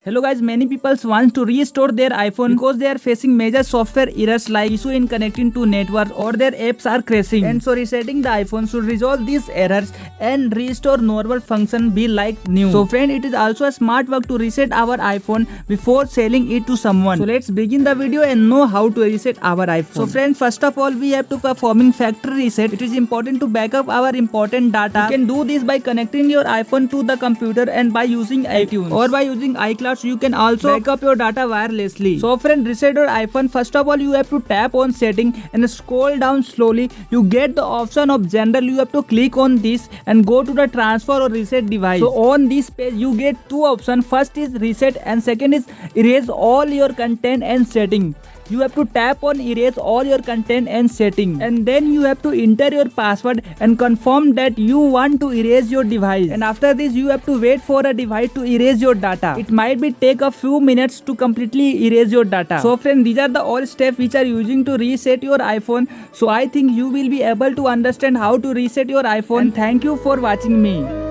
Hello guys, many people want to restore their iPhone because they are facing major software errors like issue in connecting to network or their apps are crashing. And so resetting the iPhone should resolve these errors and restore normal function be like new. So friend, it is also a smart work to reset our iPhone before selling it to someone. So let's begin the video and know how to reset our iPhone. So friends, first of all we have to performing factory reset. It is important to back up our important data. You can do this by connecting your iPhone to the computer and by using iTunes or by using iCloud. You can also back up your data wirelessly. So friend, reset your iPhone. First of all, you have to tap on setting and scroll down slowly. You get the option of general. You have to click on this and go to the transfer or reset device. So on this page you get two options. First is reset and second is erase all your content and setting. You have to tap on erase all your content and setting, and then you have to enter your password and confirm that you want to erase your device. And after this you have to wait for a device to erase your data. It might be take a few minutes to completely erase your data. So friend, these are the all steps which are using to reset your iPhone. So I think you will be able to understand how to reset your iPhone. And thank you for watching me.